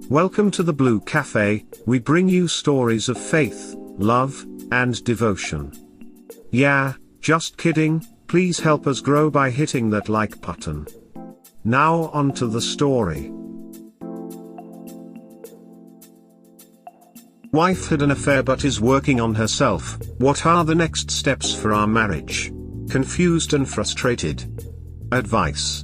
Welcome to the Blue Cafe. We bring you stories of faith, love, and devotion. Yeah, just kidding, please help us grow by hitting that like button. Now on to the story. Wife had an affair but is working on herself. What are the next steps for our marriage? Confused and frustrated. Advice.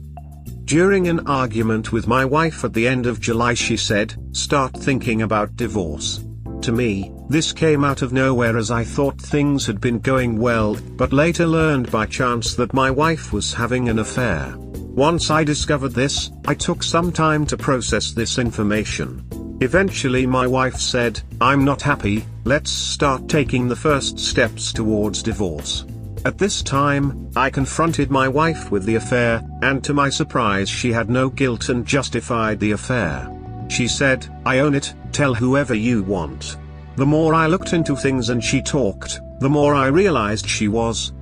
During an argument with my wife at the end of July, she said, "Start thinking about divorce." To me, this came out of nowhere as I thought things had been going well, but later learned by chance that my wife was having an affair. Once I discovered this, I took some time to process this information. Eventually my wife said, "I'm not happy, let's start taking the first steps towards divorce." At this time, I confronted my wife with the affair, and to my surprise she had no guilt and justified the affair. She said, "I own it, tell whoever you want." The more I looked into things and she talked, the more I realized she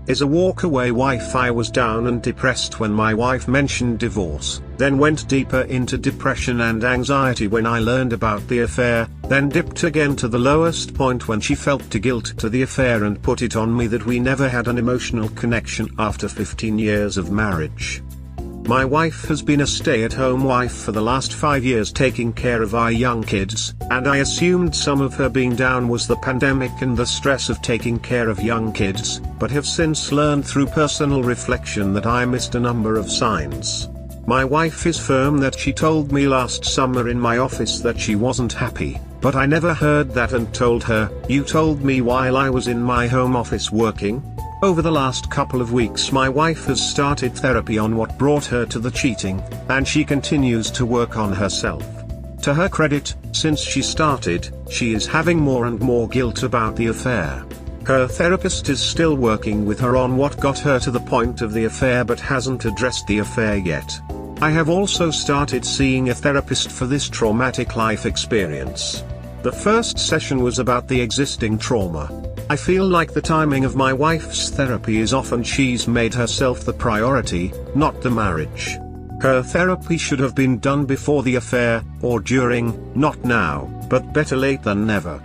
is a walk-away wife. I was down and depressed when my wife mentioned divorce, then went deeper into depression and anxiety when I learned about the affair, then dipped again to the lowest point when she felt the guilt to the affair and put it on me that we never had an emotional connection after 15 years of marriage. My wife has been a stay-at-home wife for the last 5 years, taking care of our young kids, and I assumed some of her being down was the pandemic and the stress of taking care of young kids, but have since learned through personal reflection that I missed a number of signs. My wife is firm that she told me last summer in my office that she wasn't happy, but I never heard that and told her, "You told me while I was in my home office working." Over the last couple of weeks my wife has started therapy on what brought her to the cheating, and she continues to work on herself. To her credit, since she started, she is having more and more guilt about the affair. Her therapist is still working with her on what got her to the point of the affair but hasn't addressed the affair yet. I have also started seeing a therapist for this traumatic life experience. The first session was about the existing trauma. I feel like the timing of my wife's therapy is off and she's made herself the priority, not the marriage. Her therapy should have been done before the affair, or during, not now, but better late than never.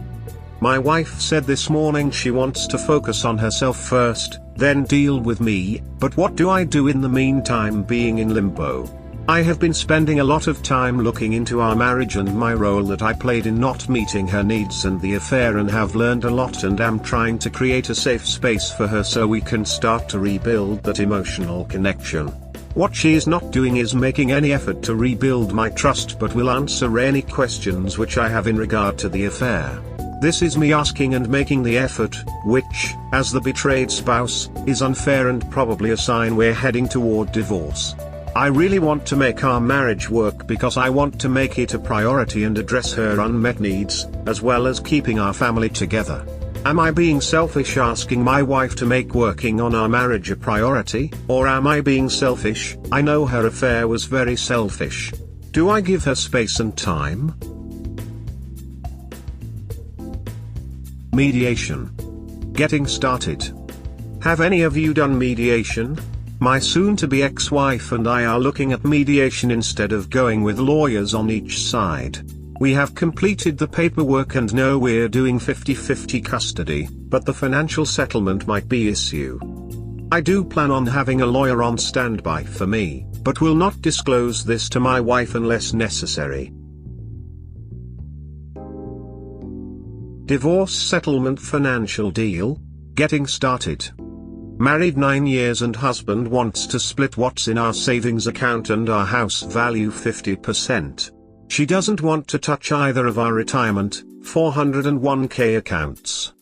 My wife said this morning she wants to focus on herself first, then deal with me, but what do I do in the meantime being in limbo? I have been spending a lot of time looking into our marriage and my role that I played in not meeting her needs and the affair, and have learned a lot and am trying to create a safe space for her so we can start to rebuild that emotional connection. What she is not doing is making any effort to rebuild my trust, but will answer any questions which I have in regard to the affair. This is me asking and making the effort, which, as the betrayed spouse, is unfair and probably a sign we're heading toward divorce. I really want to make our marriage work because I want to make it a priority and address her unmet needs, as well as keeping our family together. Am I being selfish asking my wife to make working on our marriage a priority, or am I being selfish? I know her affair was very selfish. Do I give her space and time? Mediation. Getting started. Have any of you done mediation? My soon-to-be ex-wife and I are looking at mediation instead of going with lawyers on each side. We have completed the paperwork and know we're doing 50-50 custody, but the financial settlement might be issue. I do plan on having a lawyer on standby for me, but will not disclose this to my wife unless necessary. Divorce settlement financial deal. Getting started. Married 9 years and husband wants to split what's in our savings account and our house value 50%. She doesn't want to touch either of our retirement, 401k accounts.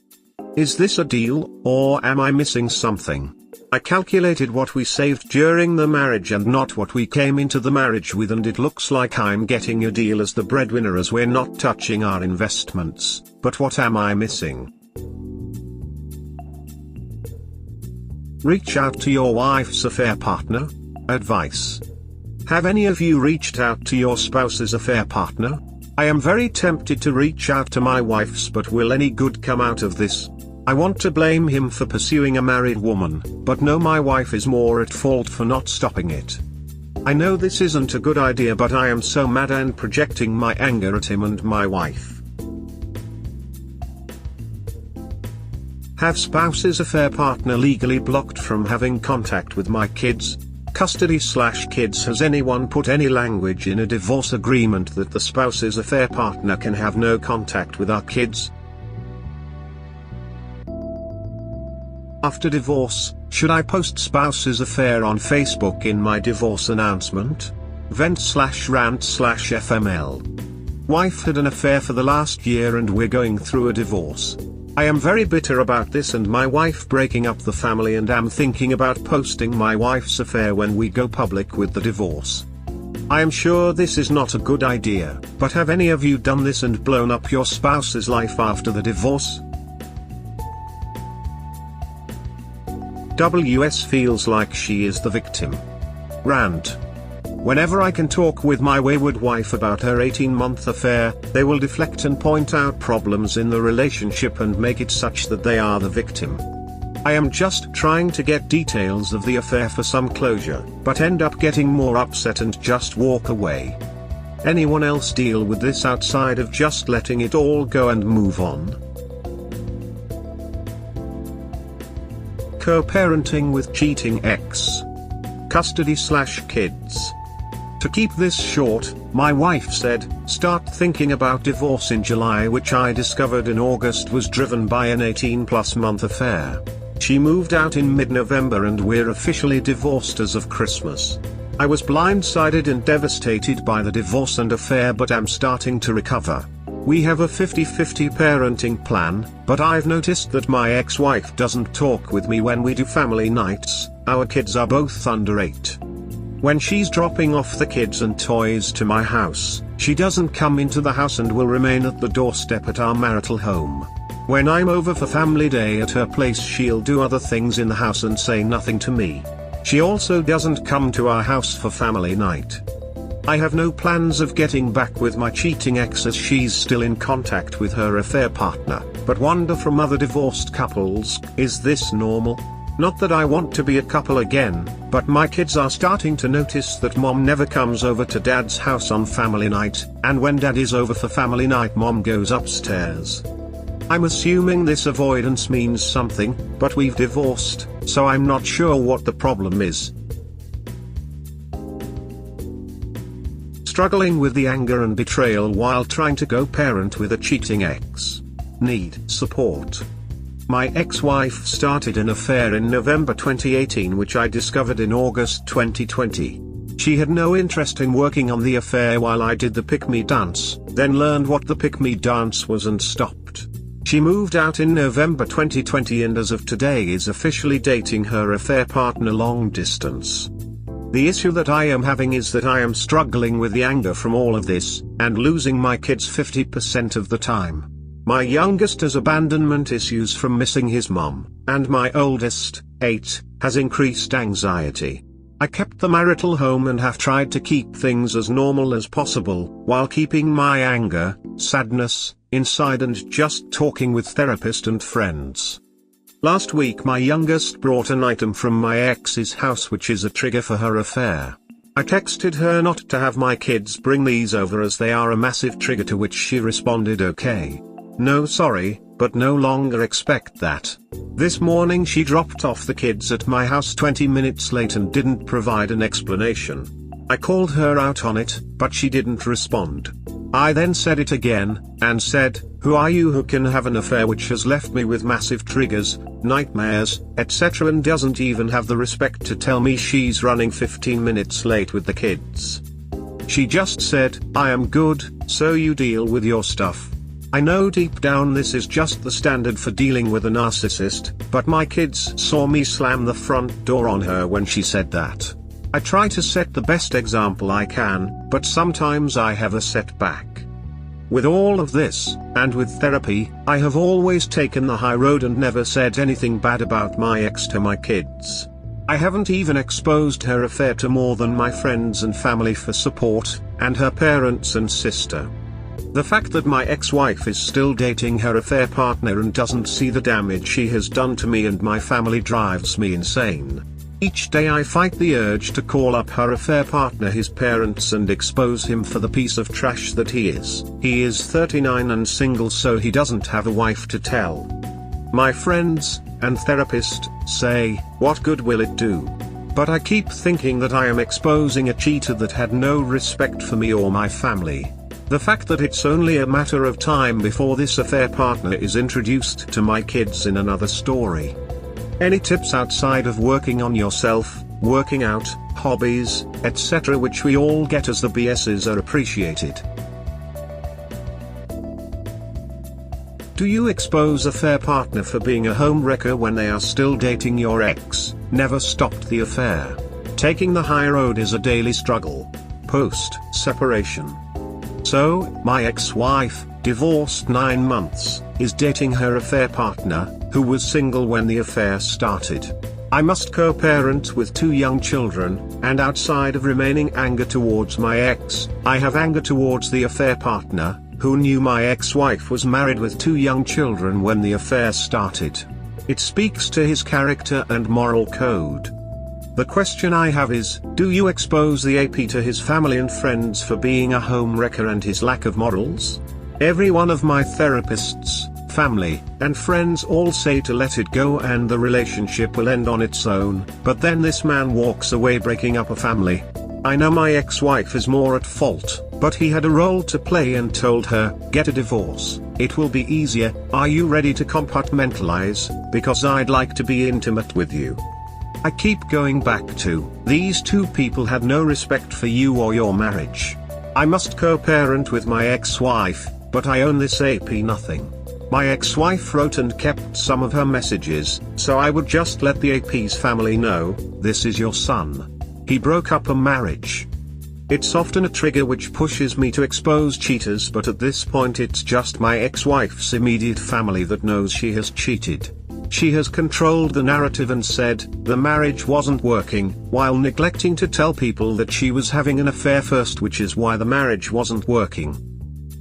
Is this a deal, or am I missing something? I calculated what we saved during the marriage and not what we came into the marriage with, and it looks like I'm getting a deal as the breadwinner as we're not touching our investments, but what am I missing? Reach out to your wife's affair partner. Advice. Have any of you reached out to your spouse's affair partner? I am very tempted to reach out to my wife's, but will any good come out of this? I want to blame him for pursuing a married woman, but know my wife is more at fault for not stopping it. I know this isn't a good idea, but I am so mad and projecting my anger at him and my wife. Have spouse's affair partner legally blocked from having contact with my kids? Custody/kids. Has anyone put any language in a divorce agreement that the spouse's affair partner can have no contact with our kids? After divorce, should I post spouse's affair on Facebook in my divorce announcement? Vent/rant/FML. Wife had an affair for the last year and we're going through a divorce. I am very bitter about this and my wife breaking up the family, and am thinking about posting my wife's affair when we go public with the divorce. I am sure this is not a good idea, but have any of you done this and blown up your spouse's life after the divorce? WS feels like she is the victim. Rant. Whenever I can talk with my wayward wife about her 18-month affair, they will deflect and point out problems in the relationship and make it such that they are the victim. I am just trying to get details of the affair for some closure, but end up getting more upset and just walk away. Anyone else deal with this outside of just letting it all go and move on? Co-parenting with cheating ex. Custody/kids. To keep this short, my wife said, start thinking about divorce in July, which I discovered in August was driven by an 18+ month affair. She moved out in mid-November and we're officially divorced as of Christmas. I was blindsided and devastated by the divorce and affair, but am starting to recover. We have a 50-50 parenting plan, but I've noticed that my ex-wife doesn't talk with me when we do family nights. Our kids are both under 8. When she's dropping off the kids and toys to my house, she doesn't come into the house and will remain at the doorstep at our marital home. When I'm over for family day at her place, she'll do other things in the house and say nothing to me. She also doesn't come to our house for family night. I have no plans of getting back with my cheating ex as she's still in contact with her affair partner, but wonder from other divorced couples, is this normal? Not that I want to be a couple again, but my kids are starting to notice that mom never comes over to dad's house on family night, and when dad is over for family night mom goes upstairs. I'm assuming this avoidance means something, but we've divorced, so I'm not sure what the problem is. Struggling with the anger and betrayal while trying to co-parent with a cheating ex. Need support. My ex-wife started an affair in November 2018, which I discovered in August 2020. She had no interest in working on the affair while I did the pick-me dance, then learned what the pick-me dance was and stopped. She moved out in November 2020 and as of today is officially dating her affair partner long distance. The issue that I am having is that I am struggling with the anger from all of this, and losing my kids 50% of the time. My youngest has abandonment issues from missing his mom, and my oldest, 8, has increased anxiety. I kept the marital home and have tried to keep things as normal as possible, while keeping my anger, sadness, inside and just talking with therapist and friends. Last week my youngest brought an item from my ex's house which is a trigger for her affair. I texted her not to have my kids bring these over as they are a massive trigger, to which she responded okay. No sorry, but no longer expect that. This morning she dropped off the kids at my house 20 minutes late and didn't provide an explanation. I called her out on it, but she didn't respond. I then said it again, and said, who are you who can have an affair which has left me with massive triggers, nightmares, etc., and doesn't even have the respect to tell me she's running 15 minutes late with the kids. She just said, I am good, so you deal with your stuff. I know deep down this is just the standard for dealing with a narcissist, but my kids saw me slam the front door on her when she said that. I try to set the best example I can, but sometimes I have a setback. With all of this, and with therapy, I have always taken the high road and never said anything bad about my ex to my kids. I haven't even exposed her affair to more than my friends and family for support, and her parents and sister. The fact that my ex-wife is still dating her affair partner and doesn't see the damage she has done to me and my family drives me insane. Each day I fight the urge to call up her affair partner, his parents, and expose him for the piece of trash that he is. He is 39 and single, so he doesn't have a wife to tell. My friends and therapist say, what good will it do? But I keep thinking that I am exposing a cheater that had no respect for me or my family. The fact that it's only a matter of time before this affair partner is introduced to my kids in another story. Any tips outside of working on yourself, working out, hobbies, etc., which we all get as the BSs, are appreciated. Do you expose affair partner for being a homewrecker when they are still dating your ex, never stopped the affair? Taking the high road is a daily struggle. Post-separation. So, my ex-wife, divorced 9 months, is dating her affair partner, who was single when the affair started. I must co-parent with 2 young children, and outside of remaining anger towards my ex, I have anger towards the affair partner, who knew my ex-wife was married with 2 young children when the affair started. It speaks to his character and moral code. The question I have is, do you expose the AP to his family and friends for being a homewrecker and his lack of morals? Every one of my therapists, family, and friends all say to let it go and the relationship will end on its own, but then this man walks away, breaking up a family. I know my ex-wife is more at fault, but he had a role to play and told her, get a divorce, it will be easier. Are you ready to compartmentalize, because I'd like to be intimate with you? I keep going back to, these 2 people had no respect for you or your marriage. I must co-parent with my ex-wife, but I own this AP nothing. My ex-wife wrote and kept some of her messages, so I would just let the AP's family know, this is your son. He broke up a marriage. It's often a trigger which pushes me to expose cheaters, but at this point it's just my ex-wife's immediate family that knows she has cheated. She has controlled the narrative and said, the marriage wasn't working, while neglecting to tell people that she was having an affair first, which is why the marriage wasn't working.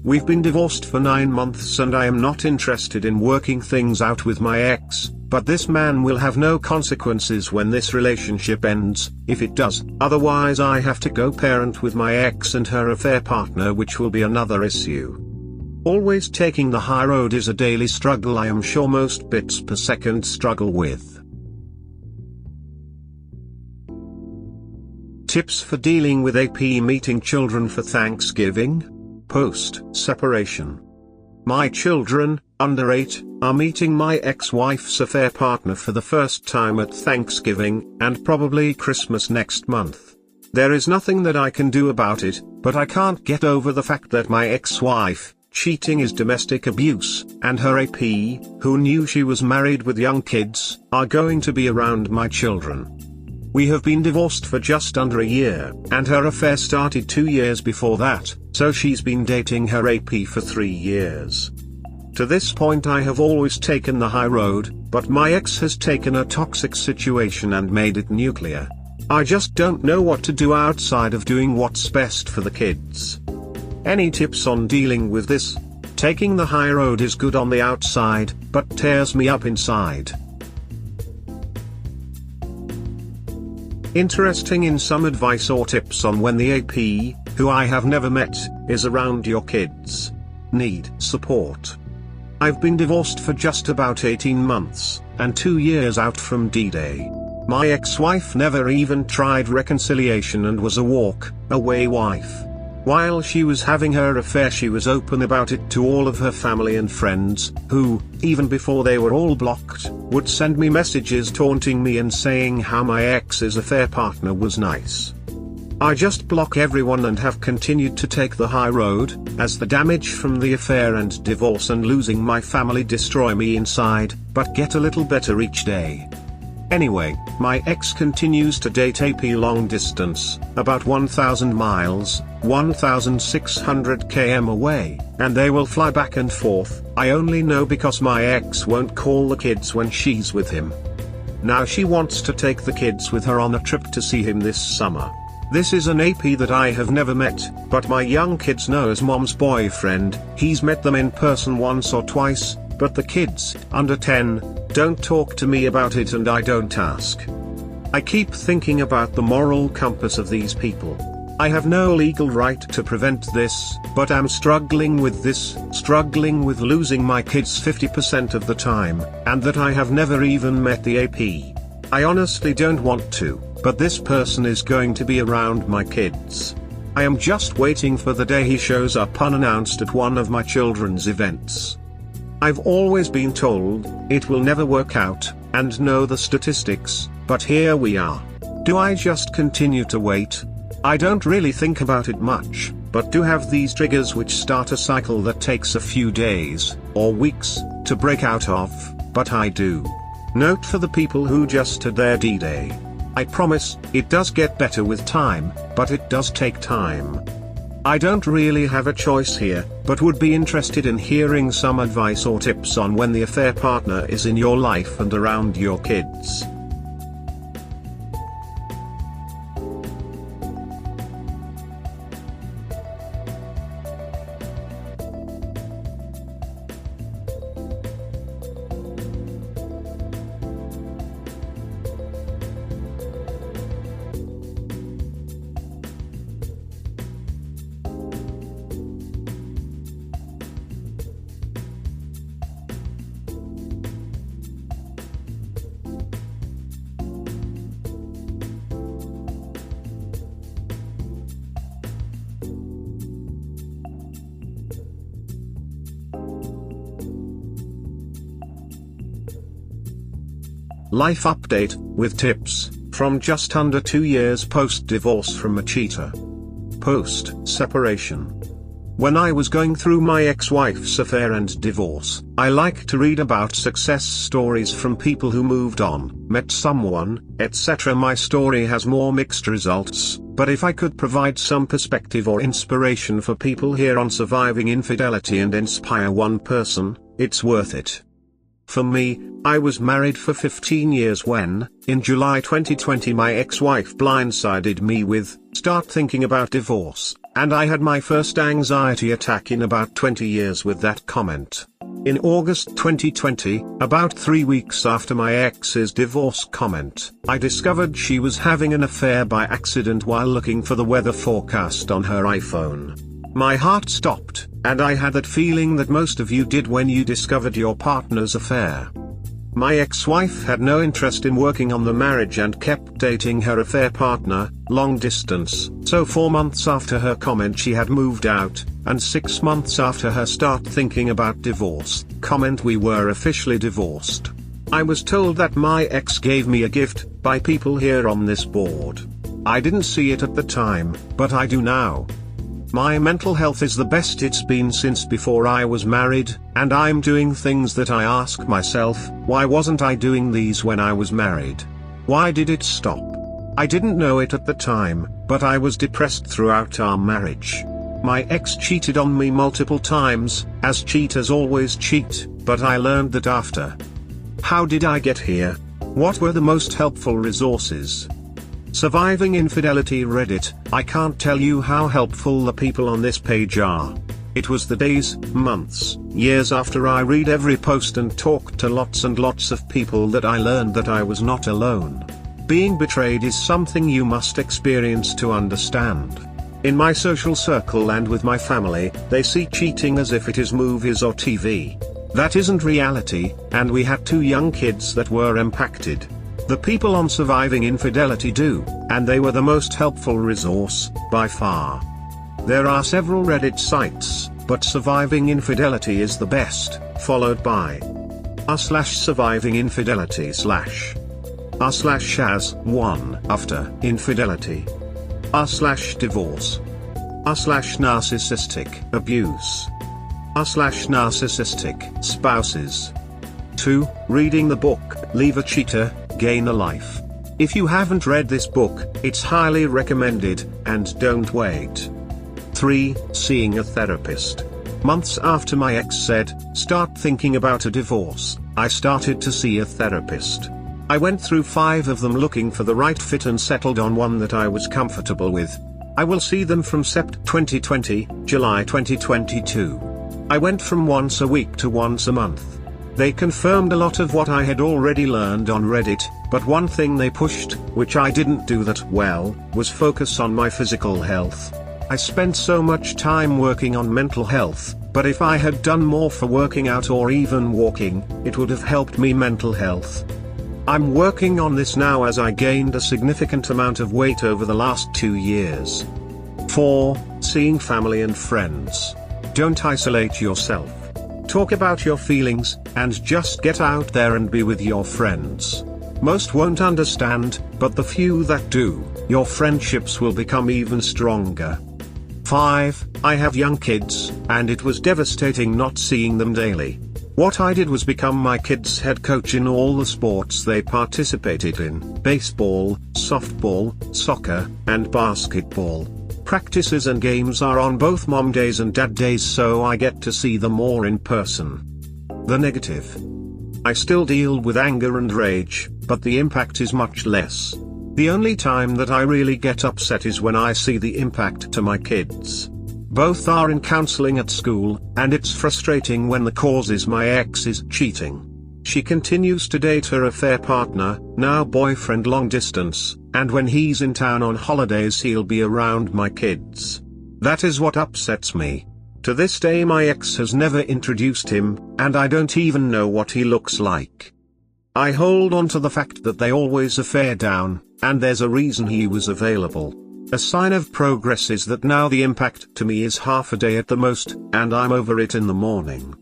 We've been divorced for 9 months and I am not interested in working things out with my ex, but this man will have no consequences when this relationship ends, if it does. Otherwise I have to go parent with my ex and her affair partner, which will be another issue. Always taking the high road is a daily struggle I am sure most bits per second struggle with. Tips for dealing with AP meeting children for Thanksgiving? Post-separation. My children, under 8, are meeting my ex-wife's affair partner for the first time at Thanksgiving, and probably Christmas next month. There is nothing that I can do about it, but I can't get over the fact that my ex-wife, cheating is domestic abuse, and her AP, who knew she was married with young kids, are going to be around my children. We have been divorced for just under a year, and her affair started 2 years before that, so she's been dating her AP for 3 years. To this point I have always taken the high road, but my ex has taken a toxic situation and made it nuclear. I just don't know what to do outside of doing what's best for the kids. Any tips on dealing with this? Taking the high road is good on the outside, but tears me up inside. Interesting in some advice or tips on when the AP, who I have never met, is around your kids. Need support. I've been divorced for just about 18 months, and 2 years out from D-Day. My ex-wife never even tried reconciliation and was a walk-away wife. While she was having her affair, she was open about it to all of her family and friends, who, even before they were all blocked, would send me messages taunting me and saying how my ex's affair partner was nice. I just block everyone and have continued to take the high road, as the damage from the affair and divorce and losing my family destroy me inside, but get a little better each day. Anyway, my ex continues to date AP long distance, about 1,000 miles, 1,600 km away, and they will fly back and forth. I only know because my ex won't call the kids when she's with him. Now she wants to take the kids with her on a trip to see him this summer. This is an AP that I have never met, but my young kids know as mom's boyfriend. He's met them in person once or twice, but the kids, under 10, don't talk to me about it and I don't ask. I keep thinking about the moral compass of these people. I have no legal right to prevent this, but I'm struggling with this, struggling with losing my kids 50% of the time, and that I have never even met the AP. I honestly don't want to, but this person is going to be around my kids. I am just waiting for the day he shows up unannounced at one of my children's events. I've always been told, it will never work out, and know the statistics, but here we are. Do I just continue to wait? I don't really think about it much, but do have these triggers which start a cycle that takes a few days, or weeks, to break out of, but I do. Note for the people who just had their D-Day. I promise, it does get better with time, but it does take time. I don't really have a choice here, but would be interested in hearing some advice or tips on when the affair partner is in your life and around your kids. Life update, with tips, from just under 2 years post-divorce from a cheater. Post-separation. When I was going through my ex-wife's affair and divorce, I like to read about success stories from people who moved on, met someone, etc. My story has more mixed results, but if I could provide some perspective or inspiration for people here on surviving infidelity and inspire one person, it's worth it. For me, I was married for 15 years when, in July 2020, my ex-wife blindsided me with, "Start thinking about divorce," and I had my first anxiety attack in about 20 years with that comment. In August 2020, about 3 weeks after my ex's divorce comment, I discovered she was having an affair by accident while looking for the weather forecast on her iPhone. My heart stopped, and I had that feeling that most of you did when you discovered your partner's affair. My ex-wife had no interest in working on the marriage and kept dating her affair partner, long distance, so 4 months after her comment she had moved out, and 6 months after her start thinking about divorce, comment we were officially divorced. I was told that my ex gave me a gift, by people here on this board. I didn't see it at the time, but I do now. My mental health is the best it's been since before I was married, and I'm doing things that I ask myself, why wasn't I doing these when I was married? Why did it stop? I didn't know it at the time, but I was depressed throughout our marriage. My ex cheated on me multiple times, as cheaters always cheat, but I learned that after. How did I get here? What were the most helpful resources? Surviving Infidelity Reddit. I can't tell you how helpful the people on this page are. It was the days, months, years after I read every post and talked to lots and lots of people that I learned that I was not alone. Being betrayed is something you must experience to understand. In my social circle and with my family, they see cheating as if it is movies or TV. That isn't reality, and we had 2 young kids that were impacted. The people on Surviving Infidelity do, and they were the most helpful resource, by far. There are several Reddit sites, but Surviving Infidelity is the best, followed by r/survivinginfidelity/ r/as1 after infidelity, r/divorce, r/narcissistic abuse, r/narcissistic spouses. 2. Reading the book, Leave a Cheater, Gain a Life. If you haven't read this book, it's highly recommended, and don't wait. 3. Seeing a therapist. Months after my ex said, "Start thinking about a divorce," I started to see a therapist. I went through 5 of them looking for the right fit and settled on one that I was comfortable with. I will see them from Sept 2020, July 2022. I went from once a week to once a month. They confirmed a lot of what I had already learned on Reddit, but one thing they pushed, which I didn't do that well, was focus on my physical health. I spent so much time working on mental health, but if I had done more for working out or even walking, it would have helped me mental health. I'm working on this now as I gained a significant amount of weight over the last 2 years. 4. Seeing family and friends. Don't isolate yourself. Talk about your feelings, and just get out there and be with your friends. Most won't understand, but the few that do, your friendships will become even stronger. 5. I have young kids, and it was devastating not seeing them daily. What I did was become my kids' head coach in all the sports they participated in: baseball, softball, soccer, and basketball. Practices and games are on both mom days and dad days, so I get to see them more in person. The negative. I still deal with anger and rage, but the impact is much less. The only time that I really get upset is when I see the impact to my kids. Both are in counseling at school, and it's frustrating when the cause is my ex is cheating. She continues to date her affair partner, now boyfriend, long distance, and when he's in town on holidays he'll be around my kids. That is what upsets me. To this day my ex has never introduced him, and I don't even know what he looks like. I hold on to the fact that they always affair down, and there's a reason he was available. A sign of progress is that now the impact to me is half a day at the most, and I'm over it in the morning.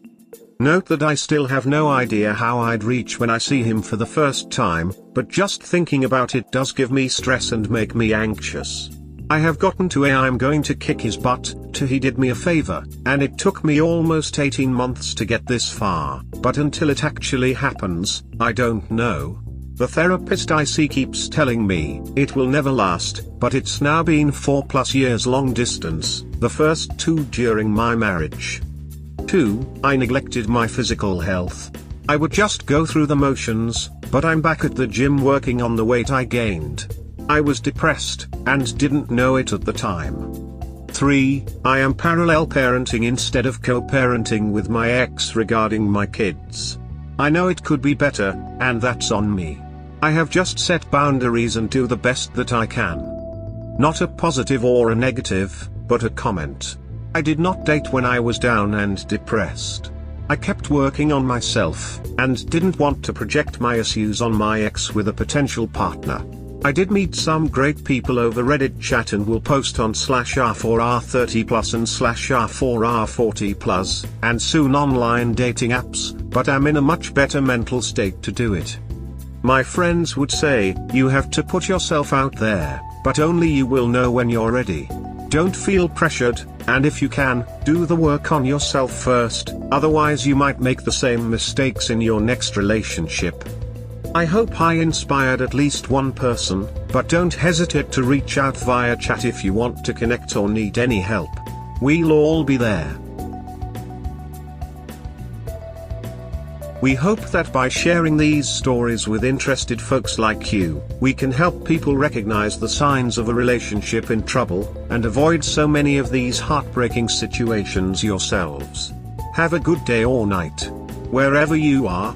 Note that I still have no idea how I'd reach when I see him for the first time, but just thinking about it does give me stress and make me anxious. I have gotten to I'm going to kick his butt, to he did me a favor, and it took me almost 18 months to get this far, but until it actually happens, I don't know. The therapist I see keeps telling me, it will never last, but it's now been 4+ years long distance, the first 2 during my marriage. 2. I neglected my physical health. I would just go through the motions, but I'm back at the gym working on the weight I gained. I was depressed, and didn't know it at the time. 3. I am parallel parenting instead of co-parenting with my ex regarding my kids. I know it could be better, and that's on me. I have just set boundaries and do the best that I can. Not a positive or a negative, but a comment. I did not date when I was down and depressed. I kept working on myself, and didn't want to project my issues on my ex with a potential partner. I did meet some great people over Reddit chat and will post on /r4r30+ and /r4r40+, and soon online dating apps, but I'm in a much better mental state to do it. My friends would say, you have to put yourself out there, but only you will know when you're ready. Don't feel pressured, and if you can, do the work on yourself first, otherwise you might make the same mistakes in your next relationship. I hope I inspired at least one person, but don't hesitate to reach out via chat if you want to connect or need any help. We'll all be there. We hope that by sharing these stories with interested folks like you, we can help people recognize the signs of a relationship in trouble, and avoid so many of these heartbreaking situations yourselves. Have a good day or night, wherever you are.